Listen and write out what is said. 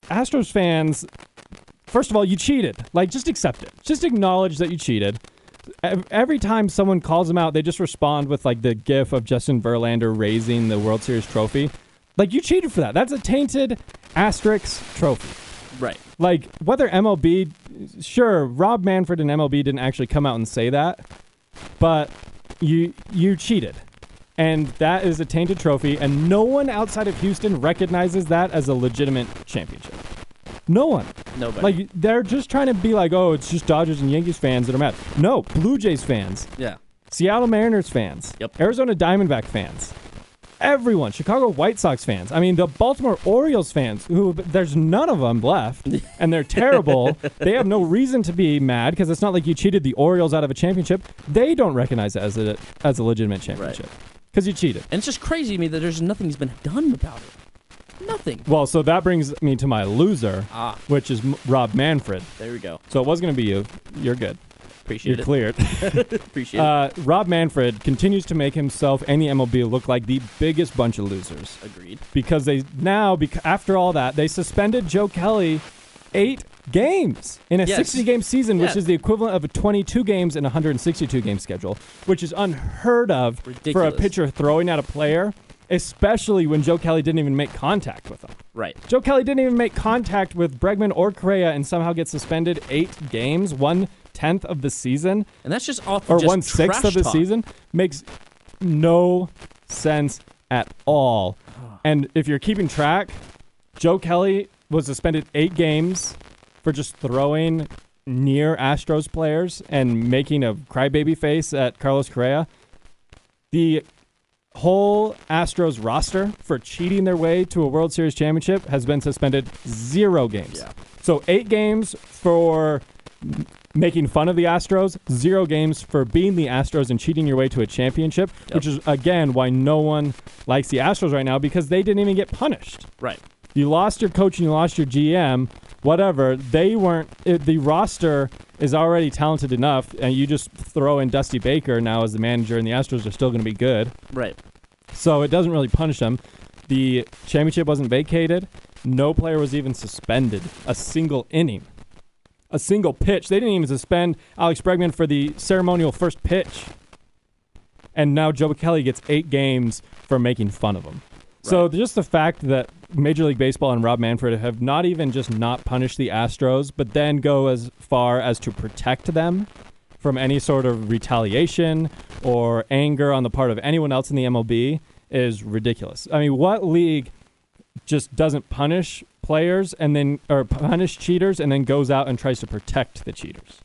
Astros fans, first of all, you cheated. Like, just accept it. Just acknowledge that you cheated. Every time someone calls them out, they just respond with, like, the gif of Justin Verlander raising the World Series trophy. Like, you cheated for that. That's a tainted asterisk trophy. Right. Like, whether MLB, sure, Rob Manfred and MLB didn't actually come out and say that, but you cheated. And that is a tainted trophy, and no one outside of Houston recognizes that as a legitimate championship. No one. Nobody. Like, they're just trying to be like, oh, it's just Dodgers and Yankees fans that are mad. No, Blue Jays fans. Yeah. Seattle Mariners fans. Yep. Arizona Diamondback fans. Everyone. Chicago White Sox fans. I mean, the Baltimore Orioles fans, who there's none of them left, and they're terrible. They have no reason to be mad because it's not like you cheated the Orioles out of a championship. They don't recognize it as a legitimate championship because you cheated. And it's just crazy to me that there's nothing's been done about it. Nothing. Well, so that brings me to my loser, which is Rob Manfred. There we go. So it was going to be you. You're good. Appreciate You're cleared. Appreciate it. Rob Manfred continues to make himself and the MLB look like the biggest bunch of losers. Agreed. Because they now, after all that, they suspended Joe Kelly 8 games in a 60-game season, which is the equivalent of a 22 games and 162-game schedule, which is unheard of for a pitcher throwing at a player, especially when Joe Kelly didn't even make contact with him. Right. Joe Kelly didn't even make contact with Bregman or Correa and somehow gets suspended 8 games, 1/10 of the season. And that's just off or just 1/6 of the season. Makes no sense at all. And if you're keeping track, Joe Kelly was suspended 8 games for just throwing near Astros players and making a crybaby face at Carlos Correa. The whole Astros roster for cheating their way to a World Series championship has been suspended 0 games. Yeah. So 8 games for making fun of the Astros, 0 games for being the Astros and cheating your way to a championship, which is, again, why no one likes the Astros right now, because they didn't even get punished. Right. You lost your coach and you lost your GM, whatever. They weren't. The roster is already talented enough, and you just throw in Dusty Baker now as the manager, and the Astros are still going to be good. Right. So it doesn't really punish them. The championship wasn't vacated. No player was even suspended a single inning. A single pitch. They didn't even suspend Alex Bregman for the ceremonial first pitch. And now Joe Kelly gets 8 games for making fun of him. Right. So just the fact that Major League Baseball and Rob Manfred have not even just not punished the Astros, but then go as far as to protect them from any sort of retaliation or anger on the part of anyone else in the MLB is ridiculous. I mean, what league just doesn't punish players and then, or punish cheaters and then goes out and tries to protect the cheaters?